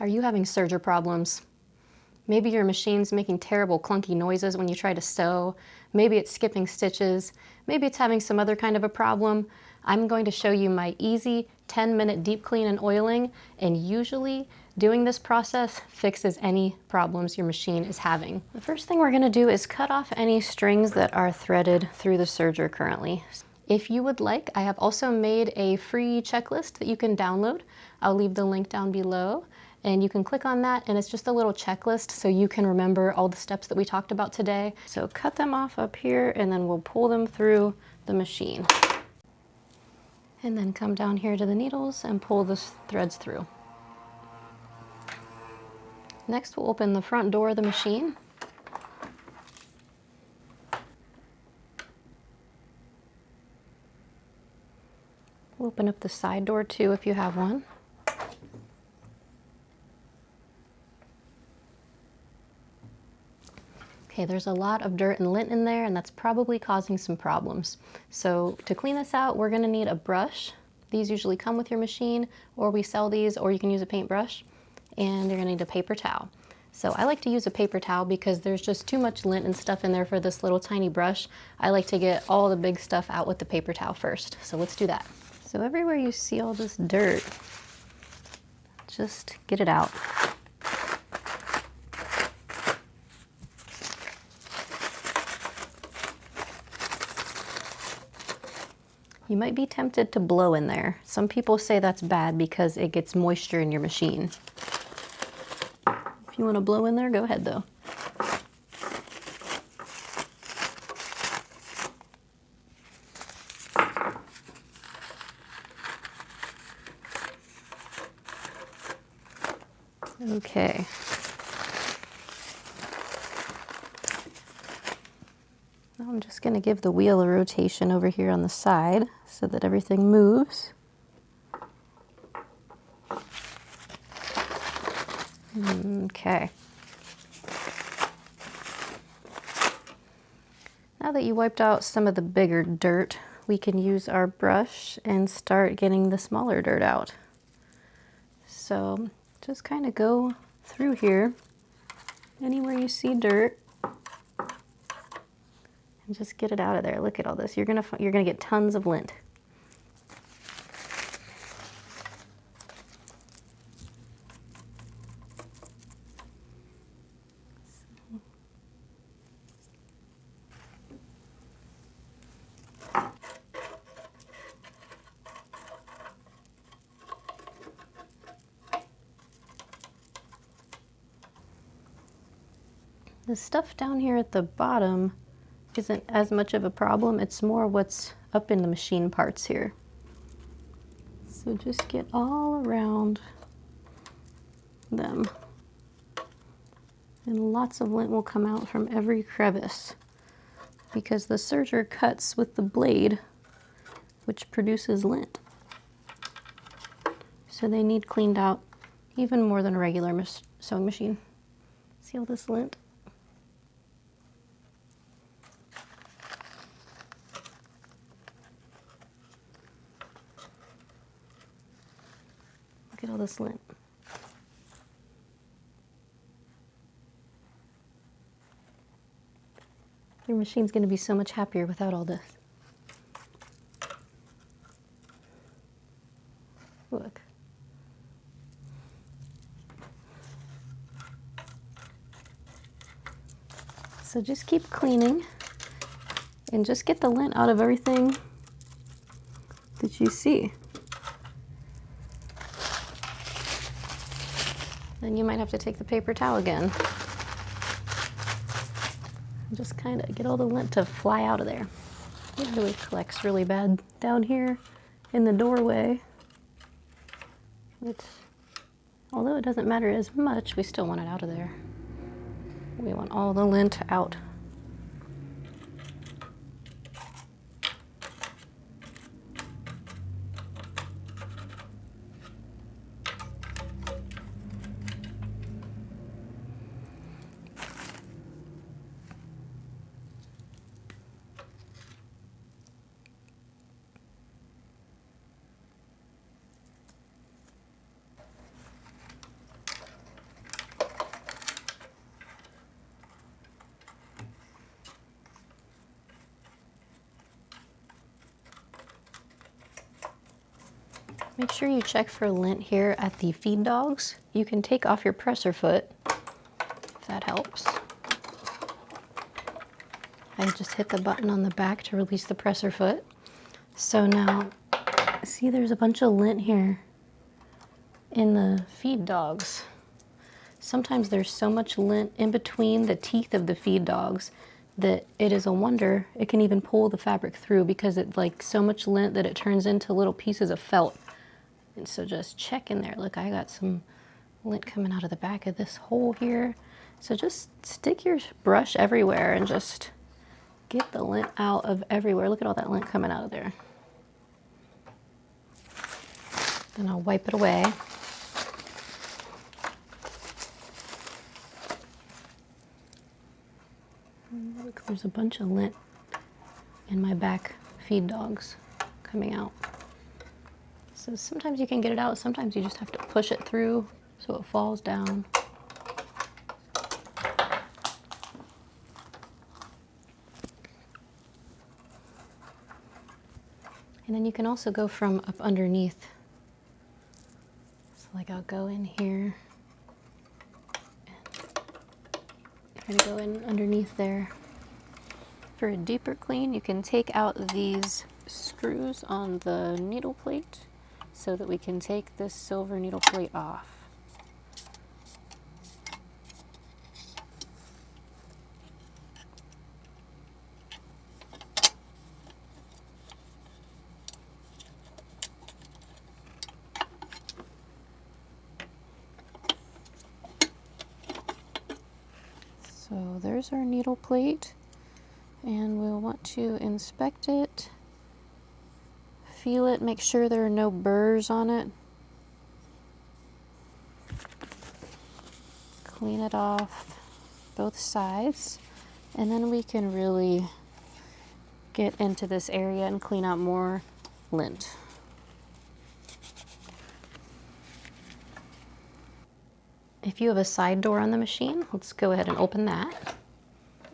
Are you having serger problems? Maybe your machine's making terrible clunky noises when you try to sew. Maybe it's skipping stitches. Maybe it's having some other kind of a problem. I'm going to show you my easy 10-minute deep clean and oiling, and usually doing this process fixes any problems your machine is having. The first thing we're going to do is cut off any strings that are threaded through the serger currently. If you would like, I have also made a free checklist that you can download. I'll leave the link down below, and you can click on that, and it's just a little checklist so you can remember all the steps that we talked about today. So cut them off up here, and then we'll pull them through the machine. And then come down here to the needles and pull the threads through. Next, we'll open the front door of the machine. We'll open up the side door too if you have one. Okay, there's a lot of dirt and lint in there, and that's probably causing some problems. So to clean this out, we're gonna need a brush. These usually come with your machine, or we sell these, or you can use a paintbrush. And you're gonna need a paper towel. So I like to use a paper towel because there's just too much lint and stuff in there for this little tiny brush. I like to get all the big stuff out with the paper towel first. So let's do that. So everywhere you see all this dirt, just get it out. You might be tempted to blow in there. Some people say that's bad because it gets moisture in your machine. If you want to blow in there, go ahead though. Okay. Now I'm just going to give the wheel a rotation over here on the side so that everything moves. Okay. Now that you wiped out some of the bigger dirt, we can use our brush and start getting the smaller dirt out. So just kind of go through here, anywhere you see dirt, and just get it out of there. Look at all this. You're gonna get tons of lint. The stuff down here at the bottom isn't as much of a problem. It's more what's up in the machine parts here. So just get all around them. And lots of lint will come out from every crevice because the serger cuts with the blade, which produces lint. So they need cleaned out even more than a regular sewing machine. See all this lint? Look at all this lint. Your machine's going to be so much happier without all this. Look. So just keep cleaning and just get the lint out of everything that you see. Then you might have to take the paper towel again. Just kind of get all the lint to fly out of there. It really collects really bad down here in the doorway. Although it doesn't matter as much, we still want it out of there. We want all the lint out. Make sure you check for lint here at the feed dogs. You can take off your presser foot, if that helps. I just hit the button on the back to release the presser foot. So now, see there's a bunch of lint here in the feed dogs. Sometimes there's so much lint in between the teeth of the feed dogs that it is a wonder it can even pull the fabric through, because it's like so much lint that it turns into little pieces of felt. And so just check in there. Look, I got some lint coming out of the back of this hole here. So just stick your brush everywhere and just get the lint out of everywhere. Look at all that lint coming out of there. Then I'll wipe it away. Look, there's a bunch of lint in my back feed dogs coming out. So sometimes you can get it out, sometimes you just have to push it through so it falls down. And then you can also go from up underneath. So like I'll go in here and go in underneath there. For a deeper clean, you can take out these screws on the needle plate so that we can take this silver needle plate off. So there's our needle plate, and we'll want to inspect it, feel it, make sure there are no burrs on it. Clean it off both sides, and then we can really get into this area and clean out more lint. If you have a side door on the machine, let's go ahead and open that,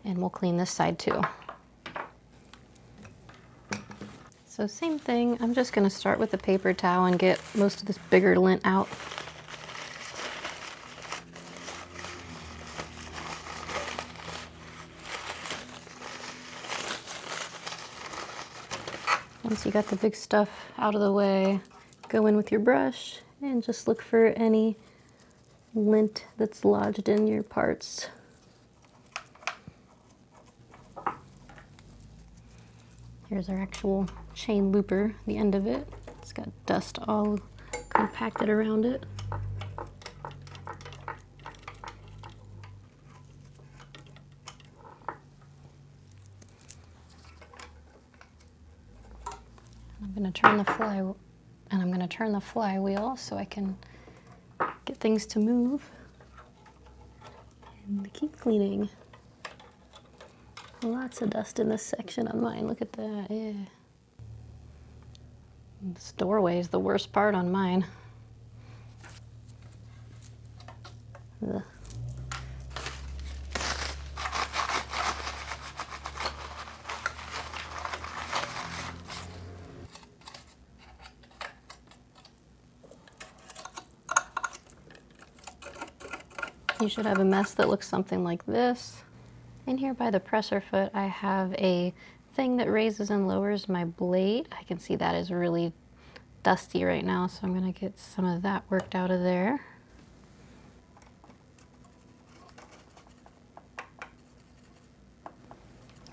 and we'll clean this side too. So same thing, I'm just gonna start with the paper towel and get most of this bigger lint out. Once you got the big stuff out of the way, go in with your brush and just look for any lint that's lodged in your parts. Here's our actual chain looper, the end of it. It's got dust all compacted around it. I'm going to turn the flywheel so I can get things to move and keep cleaning. Lots of dust in this section on mine. Look at that. Yeah. This doorway is the worst part on mine. Ugh. You should have a mess that looks something like this. In here by the presser foot, I have a thing that raises and lowers my blade. I can see that is really dusty right now, so I'm gonna get some of that worked out of there.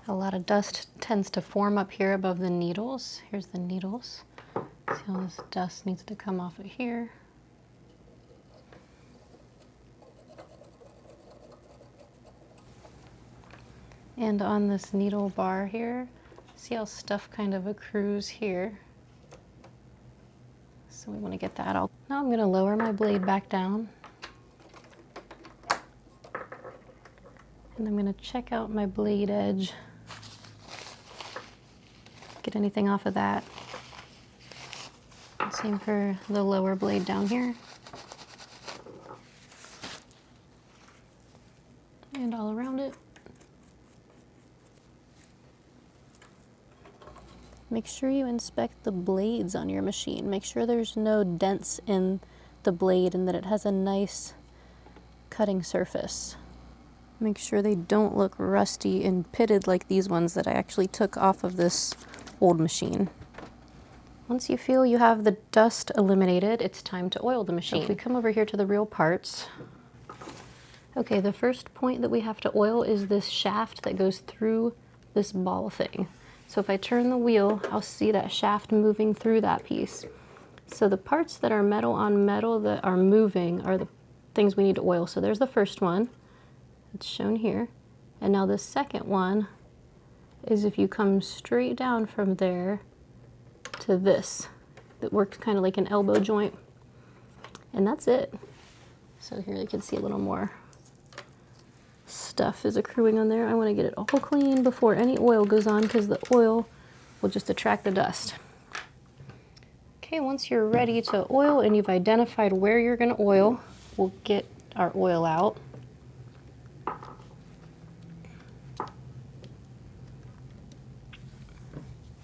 A lot of dust tends to form up here above the needles. Here's the needles. See all this dust needs to come off of here. And on this needle bar here, see how stuff kind of accrues here. So we want to get that out. Now I'm going to lower my blade back down. And I'm going to check out my blade edge. Get anything off of that. Same for the lower blade down here. And all around it. Make sure you inspect the blades on your machine. Make sure there's no dents in the blade and that it has a nice cutting surface. Make sure they don't look rusty and pitted like these ones that I actually took off of this old machine. Once you feel you have the dust eliminated, it's time to oil the machine. So if we come over here to the real parts. Okay, the first point that we have to oil is this shaft that goes through this ball thing. So if I turn the wheel, I'll see that shaft moving through that piece. So the parts that are metal on metal that are moving are the things we need to oil. So there's the first one. It's shown here. And now the second one is if you come straight down from there to this. That works kind of like an elbow joint. And that's it. So here you can see a little more stuff is accruing on there. I want to get it all clean before any oil goes on because the oil will just attract the dust. Okay, once you're ready to oil and you've identified where you're going to oil, we'll get our oil out.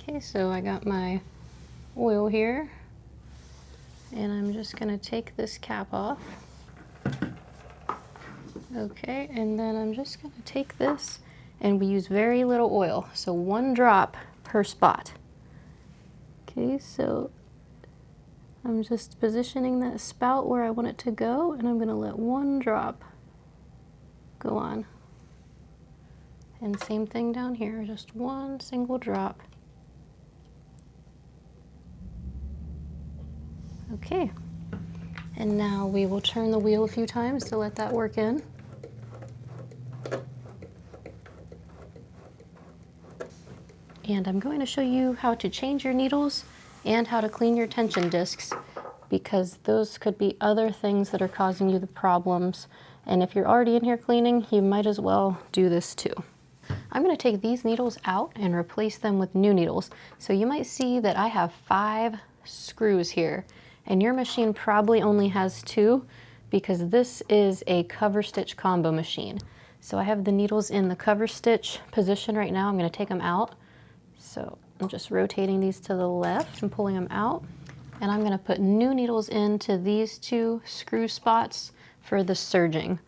Okay, so I got my oil here, and I'm just going to take this cap off. Okay, and then I'm just going to take this, and we use very little oil, so 1 drop per spot. Okay, so I'm just positioning that spout where I want it to go, and I'm going to let 1 drop go on. And same thing down here, just 1 single drop. Okay, and now we will turn the wheel a few times to let that work in. And I'm going to show you how to change your needles and how to clean your tension discs, because those could be other things that are causing you the problems. And if you're already in here cleaning, you might as well do this too. I'm going to take these needles out and replace them with new needles. So you might see that I have 5 screws here, and your machine probably only has 2 because this is a cover stitch combo machine. So I have the needles in the cover stitch position right now. I'm going to take them out. So I'm just rotating these to the left and pulling them out. And I'm going to put new needles into these 2 screw spots for the serging.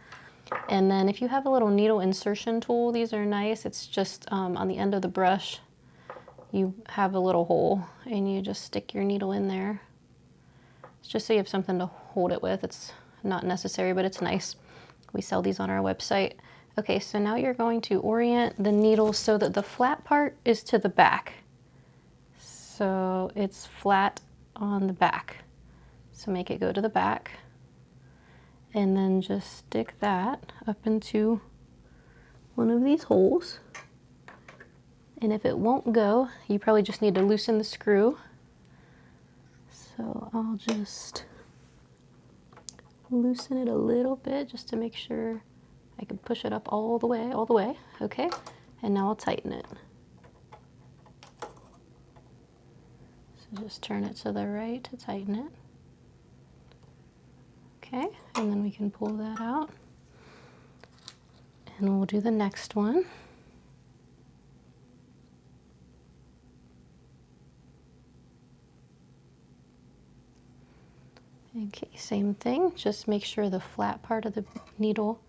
And then if you have a little needle insertion tool, these are nice. It's just on the end of the brush. You have a little hole and you just stick your needle in there. It's just so you have something to hold it with. It's not necessary, but it's nice. We sell these on our website. Okay, so now you're going to orient the needle so that the flat part is to the back. So it's flat on the back. So make it go to the back. And then just stick that up into one of these holes. And if it won't go, you probably just need to loosen the screw. So I'll just loosen it a little bit just to make sure I can push it up all the way, okay? And now I'll tighten it. So just turn it to the right to tighten it. Okay, and then we can pull that out. And we'll do the next one. Okay, same thing, just make sure the flat part of the needle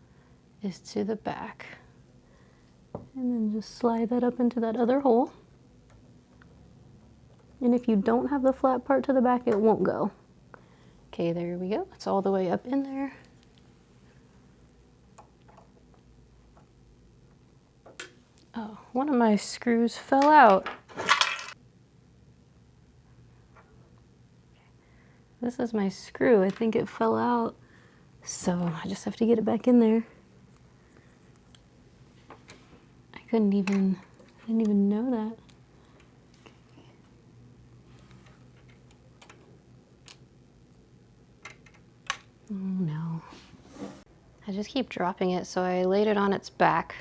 is to the back. And then just slide that up into that other hole. And if you don't have the flat part to the back, it won't go. Okay, there we go, it's all the way up in there. Oh, one of my screws fell out. This is my screw. I think it fell out, so I just have to get it back in there. I didn't even know that. Oh no. I just keep dropping it, so I laid it on its back.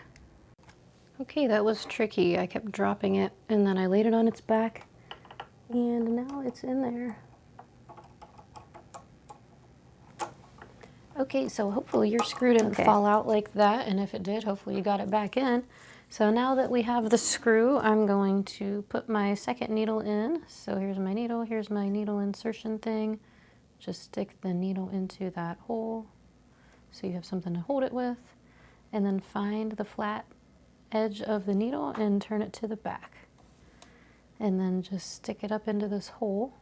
Okay, that was tricky. I kept dropping it, and then I laid it on its back, and now it's in there. Okay, so hopefully your screw didn't fall out like that, and if it did, hopefully you got it back in. So now that we have the screw, I'm going to put my second needle in. So here's my needle insertion thing. Just stick the needle into that hole so you have something to hold it with. And then find the flat edge of the needle and turn it to the back. And then just stick it up into this hole.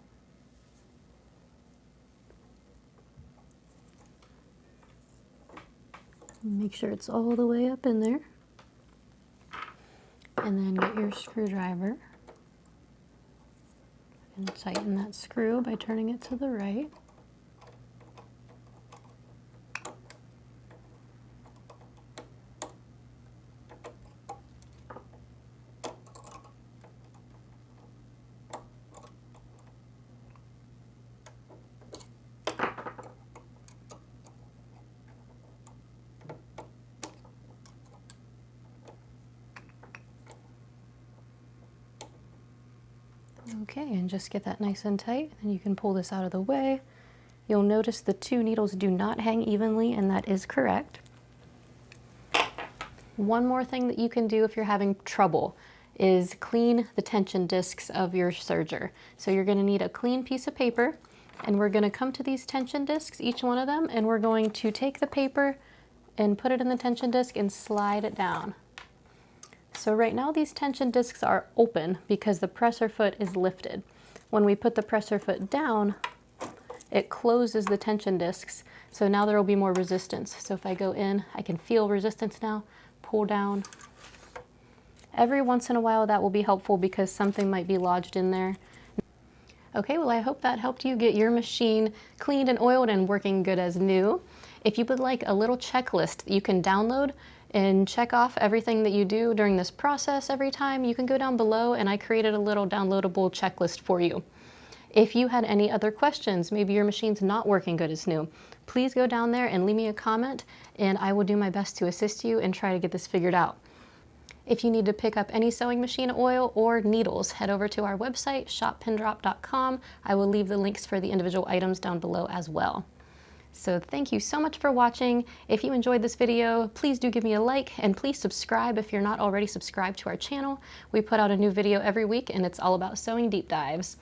Make sure it's all the way up in there. And then get your screwdriver and tighten that screw by turning it to the right. Okay, and just get that nice and tight, and you can pull this out of the way. You'll notice the two needles do not hang evenly, and that is correct. One more thing that you can do if you're having trouble is clean the tension discs of your serger. So you're going to need a clean piece of paper, and we're going to come to these tension discs, each one of them, and we're going to take the paper and put it in the tension disc and slide it down. So right now these tension discs are open because the presser foot is lifted. When we put the presser foot down, it closes the tension discs. So now there will be more resistance. So if I go in, I can feel resistance now, pull down. Every once in a while that will be helpful because something might be lodged in there. Okay, well I hope that helped you get your machine cleaned and oiled and working good as new. If you would like a little checklist that you can download and check off everything that you do during this process every time, you can go down below and I created a little downloadable checklist for you. If you had any other questions, maybe your machine's not working good as new, please go down there and leave me a comment and I will do my best to assist you and try to get this figured out. If you need to pick up any sewing machine oil or needles, head over to our website, shoppindrop.com. I will leave the links for the individual items down below as well. So thank you so much for watching. If you enjoyed this video, please do give me a like and please subscribe if you're not already subscribed to our channel. We put out a new video every week and it's all about sewing deep dives.